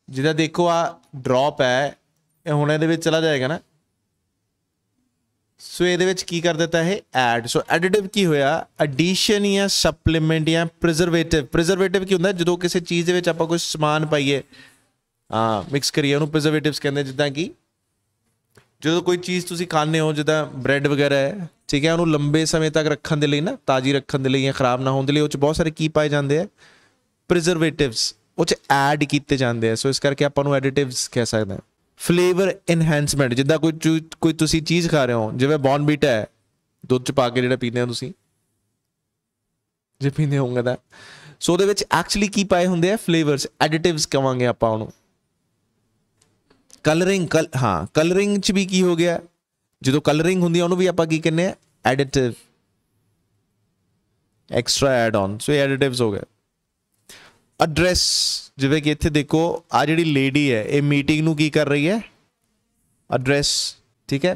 जिदा देखो आ ड्रॉप है, ये हुण इहदे विच चला जाएगा ना, सो ये की कर देता है एड। सो एडिटिव की होया एडिशन या सप्लीमेंट या प्रिजर्वेटिव। प्रिजर्वेटिव की होंदा जो किसी चीज़ के विच आपां कोई समान पाइए, हाँ मिक्स करिए, उन्होंने प्रिजर्वेटिव्स कहते, जिदा कि जो कोई चीज़ तुसीं खाने हो, जिदा ब्रैड वगैरह है, ठीक है, उन्होंने लंबे समय तक रखने के लिए ना, ताज़ी रखने के लिए या खराब ना होने के लिए, उस बहुत सारे की पाए जाते हैं प्रिजर्वेटिव्स, उस ऐड किए जाते हैं। सो इस करके आपां एडिटिव्स कह सकते हैं। फ्लेवर इनहेंसमेंट, जिदा कोई तुसी चीज़ खा रहे हो, जिवें बॉर्नवीटा है, दुध च पा के जिहड़ा पींदे हो तुसी, जे पींदे होंगे तां, सो उहदे विच एक्चुअली की पाए हुंदे आ फ्लेवर्स, एडिटिव्स कहांगे आपां उहनूं। कलरिंग, हाँ कलरिंग च भी की हो गया, जो कलरिंग हुंदी उहनूं भी आपां की कहने आ एडिटिव, एक्सट्रा एड ऑन। सो ये एडिटिव्स हो गए। एड्रैस, जिवें कि इत्थे देखो आ जिहड़ी लेडी है, ये मीटिंग नूं की कर रही है, एड्रैस, ठीक है।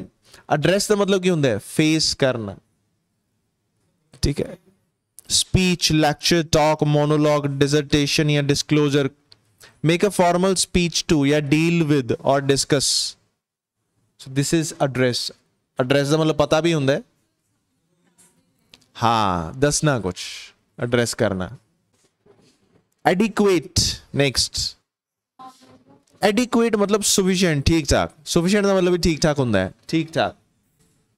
एड्रैस का मतलब की हुंदा है फेस करना, ठीक है। Speech, lecture, talk, monologue, dissertation या disclosure. Make a formal speech to या डील विद और discuss. So this is address. Address का मतलब पता भी हुंदा है, हाँ दसना कुछ, एड्रैस करना। एडिक्वेट, नेक्स्ट एडिक्वेट मतलब सुफिशिएंट, ठीक ठाक। सुफिशिएंट का मतलब भी ठीक ठाक होता है, ठीक ठाक।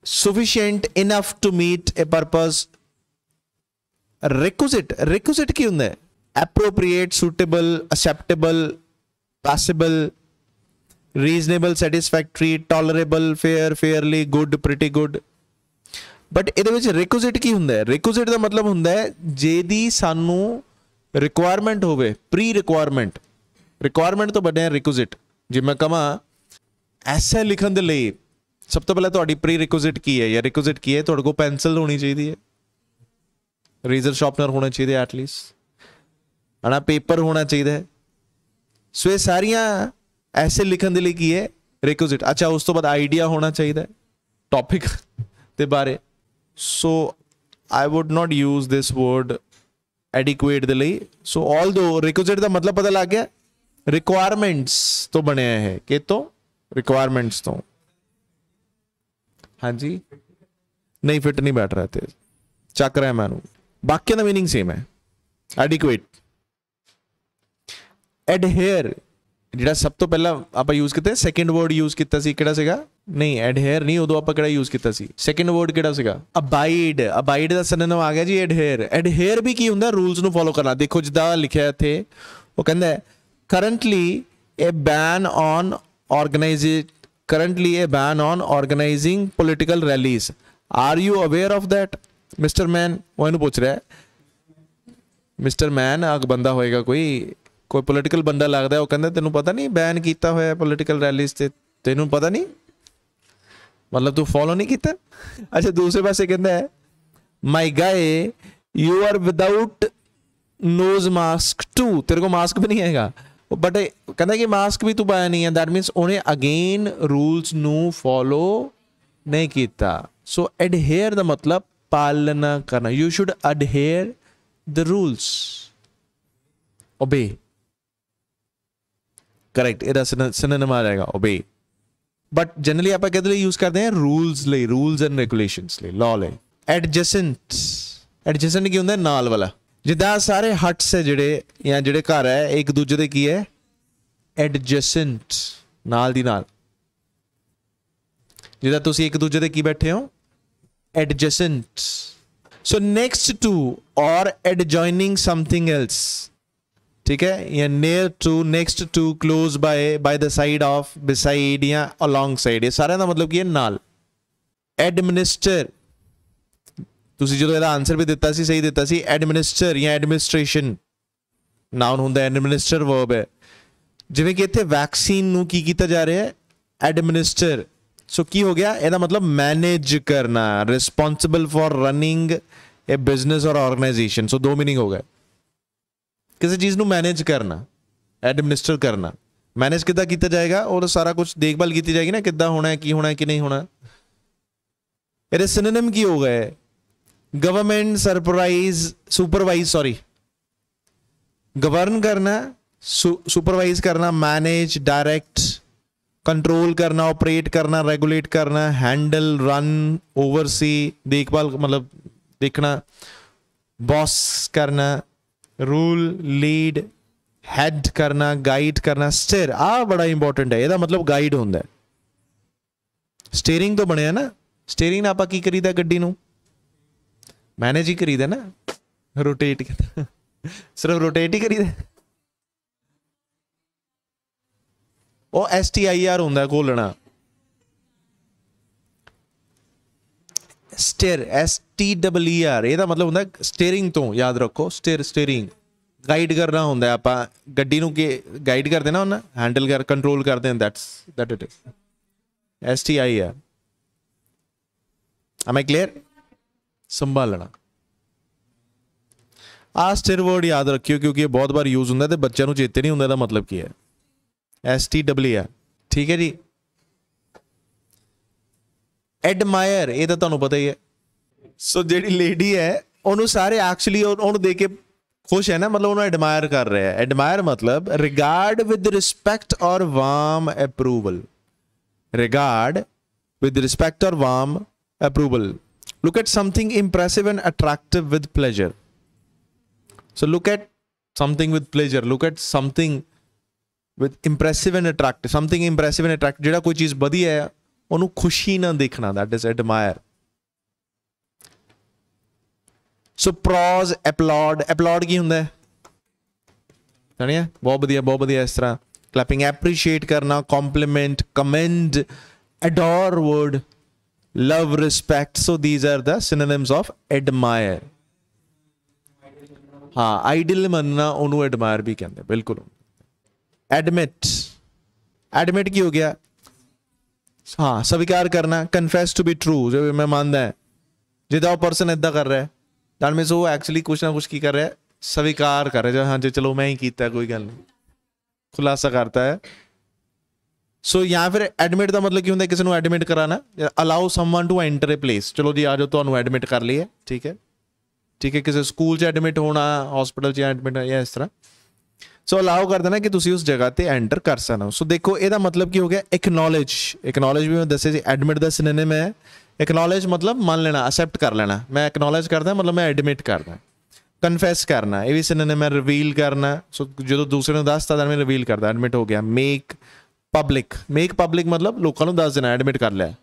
Sufficient enough to meet a purpose. Requisite, requisite की होता है appropriate, suitable, acceptable, possible, reasonable, satisfactory, tolerable, fair, fairly, good, pretty good. But ये रिक्विजिट की होता है, रिक्विजिट का मतलब होता है जेदी सानू रिक्वायरमेंट होवे, प्री रिक्वायरमेंट, रिक्वायरमेंट तो बने रिक्विजिट। जे मैं कहा ऐसे लिखण दे लई सब तो पहले तुहाडी प्री रिक्विजिट की है या रिक्विजिट की है, तुहाडे कोल पेंसिल होनी चाहिए है, रेजर शार्पनर होना चाहिए एटलीस्ट, है ना, पेपर होना चाहिए है। सो ये सारियां ऐसे लिखण दे लई की है रिक्विजिट। अच्छा, उस तो बाद आइडिया होना चाहिए टॉपिक के बारे। So I would not use this word adequate दे लई। सो ऑल दो रिक्विजिट का मतलब पता लग गया, रिक्वायरमेंट्स तो बनया है कि तो रिक्वायरमेंट्स तो, हाँ जी, नहीं फिट नहीं बैठ रहा थे, चक रहा है मैं, बाकी का मीनिंग सेम है। एडिक्वेट। एडहेयर, जिहड़ा सब तो पहला आप यूज किया, सैकेंड वर्ड यूज किया सी, किहड़ा सीगा? नहीं एडहेयर नहीं, उदों आप किहड़ा यूज किया सी, सैकेंड वर्ड किहड़ा सीगा? अबाइड। अबाइड का सिनोनिम आ गया जी एडहेयर। एडहेयर भी की हुंदा? रूल्स नूं फॉलो करना। देखो जिद्दां लिखिआ इत्थे, वो कहंदा है currently a ban on organising political rallies. Are you aware of that mister man? वो इहनूं पुछ रहा है, मिस्टर मैन अग बंदा होएगा कोई पोलिटिकल बंदा लगता है, वो कहता तेनों पता नहीं बैन किया होया पोलिटिकल रैलीज से, तेनों पता नहीं, मतलब तू फॉलो नहीं किया। अच्छा, दूसरे पासे कहता है my guy you are without nose mask too, तेरे को मास्क भी नहीं आएगा, बट कहता कि मास्क भी तू पाया नहीं है, दैट मीनस उन्हें अगेन रूल्स नू फॉलो नहीं किया। सो एडहेयर का मतलब पालना करना, you should adhere the rules, obey, correct, synonym आ जाएगा ओबे। ਬਟ ਜਨਰਲੀ ਆਪਾਂ ਕਿਹਦੇ ਲਈ ਯੂਜ਼ ਕਰਦੇ ਹਾਂ? ਰੂਲਸ ਲਈ, ਰੂਲਸ ਐਂਡ ਰੈਗੂਲੇਸ਼ਨਸ ਲਈ, ਲਾਅ ਲਈ। ਐਡਜੈਸੈਂਟ, ਐਡਜੈਸੈਂਟ ਕੀ ਹੁੰਦਾ? ਨਾਲ ਵਾਲਾ। ਜਿੱਦਾਂ ਸਾਰੇ ਹਟਸ ਹੈ ਜਿਹੜੇ ਜਾਂ ਜਿਹੜੇ ਘਰ ਹੈ ਇੱਕ ਦੂਜੇ ਦੇ ਕੀ ਹੈ? ਐਡਜੈਸੈਂਟ, ਨਾਲ ਦੀ ਨਾਲ। ਜਿੱਦਾਂ ਤੁਸੀਂ ਇੱਕ ਦੂਜੇ ਦੇ ਕੀ ਬੈਠੇ ਹੋ? ਐਡਜੈਸੈਂਟ। ਸੋ ਨੈਕਸਟ ਟੂ ਔਰ ਐਡਜॉइनिंग ਸਮਥਿੰਗ ਐਲਸ, ठीक है, या near to, next to, close by the side of, beside या alongside, ये सारे का मतलब की है नाल। Administer, तुसी जो ਇਹਦਾ आंसर भी दिता सी, सही दिता सी, administer या administration, नाउन ਹੁੰਦਾ, administer verb है। ਜਿਵੇਂ ਕਿ ਇੱਥੇ ਵੈਕਸੀਨ ਨੂੰ ਕੀ ਕੀਤਾ ਜਾ ਰਿਹਾ ਹੈ? administer। ਸੋ ਕੀ ਹੋ ਗਿਆ? ਇਹਦਾ ਮਤਲਬ manage ਕਰਨਾ, responsible for running a business or organization। ਸੋ ਦੋ मीनिंग ਹੋ ਗਏ। किसी चीज़ ਨੂੰ मैनेज करना, एडमिनिस्टर करना। मैनेज किद्दां किया जाएगा? और सारा कुछ देखभाल की जाएगी ना, किद्दां होना है, की होना है, कि नहीं होना। ये सिनोनिम की हो गए? Government surprise, supervise, sorry, govern करना, सुपरवाइज करना, मैनेज, डायरेक्ट, कंट्रोल करना, ऑपरेट करना, रेगुलेट करना, हैंडल, रन, ओवरसी, देखभाल मतलब देखना, बॉस करना, रूल, लीड, हैड करना, गाइड करना, स्टेयर। आ बड़ा इंपॉर्टेंट है, ਇਹਦਾ मतलब गाइड ਹੁੰਦਾ है। स्टेयरिंग तो ਬਣਿਆ ਨਾ, स्टेयरिंग ਨਾਲ ਆਪਾਂ ਕੀ ਕਰੀਦਾ? ਗੱਡੀ ਨੂੰ ਮੈਨੇਜ ਹੀ ਕਰੀਦਾ ਨਾ, ਰੋਟੇਟ ਕਰਦਾ, ਸਿਰਫ ਰੋਟੇਟ ਹੀ ਕਰੀਦਾ। ਉਹ STIR ਹੁੰਦਾ ਘੋਲਣਾ, स्टेयर, STER। ਇਹਦਾ मतलब ਹੁੰਦਾ स्टेयरिंग ਤੋਂ, याद रखो, स्टेयर, स्टेयरिंग। गाइड करना ਹੁੰਦਾ, ਆਪਾਂ ਗੱਡੀ ਨੂੰ ਕਿ गाइड ਕਰਦੇ ਨਾ, ਉਹਨਾਂ हैंडल कर, कंट्रोल करते हैं, that it is STIR। am I clear? संभालना। ਆ स्टेयर वर्ड याद रखियो, क्योंकि ये बहुत बार यूज ਹੁੰਦਾ ਤੇ ਬੱਚਿਆਂ ਨੂੰ ਚੇਤੇ ਨਹੀਂ ਹੁੰਦਾ ਇਹਦਾ मतलब ਕੀ ਹੈ। STER, ठीक है जी। ਐਡਮਾਇਰ, ਇਹ ਤਾਂ ਤੁਹਾਨੂੰ ਪਤਾ ਹੀ ਹੈ। ਸੋ ਜਿਹੜੀ ਲੇਡੀ ਹੈ ਉਹਨੂੰ ਸਾਰੇ ਐਕਚੁਅਲੀ ਉਹਨੂੰ ਦੇਖ ਕੇ ਖੁਸ਼ ਹੈ ਨਾ, ਮਤਲਬ ਉਹਨੂੰ ਐਡਮਾਇਰ ਕਰ ਰਿਹਾ ਹੈ। ਐਡਮਾਇਰ ਮਤਲਬ ਰਿਗਾਰਡ ਵਿਦ ਰਿਸਪੈਕਟ ਔਰ warm approval. Regard with respect ਔਰ warm approval. Look at something impressive and attractive with pleasure. So look at something with pleasure, look at something with impressive and attractive. Something impressive and attractive, ਜਿਹੜਾ ਕੋਈ ਚੀਜ਼ ਵਧੀਆ ਹੈ ਉਹਨੂੰ ਖੁਸ਼ੀ ਨਾਲ ਦੇਖਣਾ, that is admire। So pros, applaud, applaud ਕੀ ਹੁੰਦਾ ਹੈ? ਜਾਣਿਆ? ਬਹੁਤ ਵਧੀਆ, ਬਹੁਤ ਵਧੀਆ। ਇਸ ਤਰ੍ਹਾਂ clapping, appreciate ਕਰਨਾ, compliment, commend, adore word, love, respect। so these are the synonyms of admire। हाँ, ideal ਮੰਨਣਾ ਉਹਨੂੰ admire ਵੀ ਕਹਿੰਦੇ, ਬਿਲਕੁਲ। admit, admit ਕੀ ਹੋ ਗਿਆ? हाँ, स्वीकार करना, कन्फेस टू बी ट्रू, जो मैं मानता है। जिदा वो पर्सन इदा कर रहा है, दैट मीन्स वो एक्चुअली कुछ ना कुछ की कर रहा है, स्वीकार कर रहा है, हाँ जी चलो मैं ही कीता, कोई गल नहीं, खुलासा करता है। सो या फिर एडमिट का मतलब की होंगे? किसी को एडमिट कराना, allow someone to enter a place. चलो जी आ जाओ, तो एडमिट कर लिए, ठीक है, ठीक है। किसी स्कूल च एडमिट होना, हॉस्पिटल च एडमिट या इस तरह, सो अलाउ कर देना कि तुसी उस जगह ते एंटर कर सकना। सो देखो ਇਹਦਾ मतलब की हो गया? एक्नॉलेज। एक्नॉलेज भी मैं दसे जी एडमिट का सिनोनिम है। एक्नॉलेज मतलब मान लेना, एक्सेप्ट कर लेना। मैं एक्नॉलेज करदा मतलब मैं एडमिट करदा। कन्फेस करना, ये भी सिनोनिम है। रिवील करना, सो जो दूसरे ਨੂੰ ਦੱਸਦਾ ਤਾਂ मैं रिवील करदा, एडमिट हो गया। मेक पब्लिक, मेक पब्लिक मतलब लोगों ਨੂੰ ਦੱਸ देना, एडमिट कर लिया।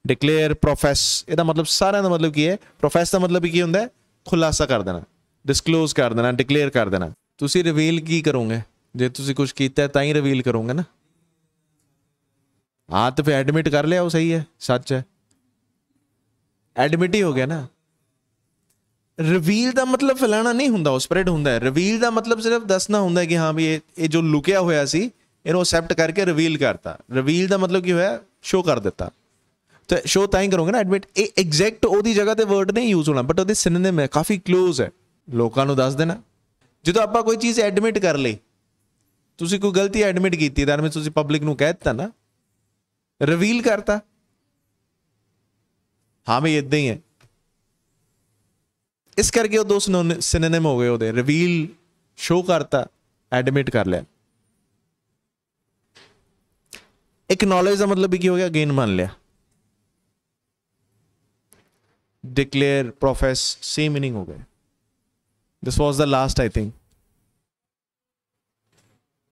डिक्लेयर, प्रोफेस, ਇਹਦਾ मतलब ਸਾਰਿਆਂ ਦਾ मतलब ਕੀ ਹੈ? प्रोफेस ਦਾ मतलब ਕੀ ਹੁੰਦਾ ਹੈ? खुलासा कर देना, डिस्क्लोज कर देना, डिक्लेयर कर देना। ਤੁਸੀਂ ਰਿਵੀਲ ਕੀ ਕਰੋਗੇ? ਜੇ ਤੁਸੀਂ ਕੁਝ ਕੀਤਾ ਤਾਂ ਹੀ ਰਿਵੀਲ ਕਰੋਗੇ ਨਾ। ਹਾਂ ਤਾਂ ਫਿਰ ਐਡਮਿਟ ਕਰ ਲਿਆ, ਉਹ ਸਹੀ ਹੈ, ਸੱਚ ਹੈ, ਐਡਮਿਟ ਹੀ ਹੋ ਗਿਆ ਨਾ। ਰਿਵੀਲ ਦਾ ਮਤਲਬ ਫੈਲਾਣਾ ਨਹੀਂ ਹੁੰਦਾ, ਉਹ ਸਪਰੈਡ ਹੁੰਦਾ ਹੈ। ਰਿਵੀਲ ਦਾ ਮਤਲਬ ਸਿਰਫ ਦੱਸਣਾ ਹੁੰਦਾ ਕਿ ਹਾਂ ਵੀ ਇਹ ਜੋ ਲੁਕਿਆ ਹੋਇਆ ਸੀ ਇਹਨੂੰ ਅਸੈਪਟ ਕਰਕੇ ਰਿਵੀਲ ਕਰਤਾ। ਰਿਵੀਲ ਦਾ ਮਤਲਬ ਕੀ ਹੋਇਆ? ਸ਼ੋ ਕਰ ਦਿੱਤਾ। ਤਾਂ ਸ਼ੋ ਤਾਂ ਹੀ ਕਰੋਗੇ ਨਾ ਐਡਮਿਟ। ਇਹ ਐਗਜ਼ੈਕਟ ਉਹਦੀ ਜਗ੍ਹਾ ਤੇ ਵਰਡ ਨਹੀਂ ਯੂਜ਼ ਹੋਣਾ, ਬਟ ਉਹਦੇ ਸਿਨੋਨਿਮ ਹੈ, ਕਾਫੀ ਕਲੋਜ਼ ਹੈ। ਲੋਕਾਂ ਨੂੰ ਦੱਸ ਦੇਣਾ। ਜਦੋਂ ਆਪਾਂ ਕੋਈ ਚੀਜ਼ ਐਡਮਿਟ ਕਰ ਲਈ, ਤੁਸੀਂ ਕੋਈ ਗਲਤੀ ਐਡਮਿਟ ਕੀਤੀ, ਤਾਂ ਤੁਸੀਂ ਪਬਲਿਕ ਨੂੰ ਕਹਿ ਦਿੱਤਾ ਨਾ, ਰਿਵੀਲ ਕਰਤਾ, ਹਾਂ ਵੀ ਇਦਾਂ ਹੀ ਹੈ। ਇਸ ਕਰਕੇ ਉਹ ਦੋ ਸਿਨੋਨਿਮ ਹੋ ਗਏ ਉਹਦੇ। ਰਿਵੀਲ ਸ਼ੋ ਕਰਤਾ, ਐਡਮਿਟ ਕਰ ਲਿਆ। एक्नॉलेज का मतलब भी की हो गया, अगेन मान लिया। डिक्लेयर, प्रोफेस, सेम मीनिंग हो गए। This was the last I think.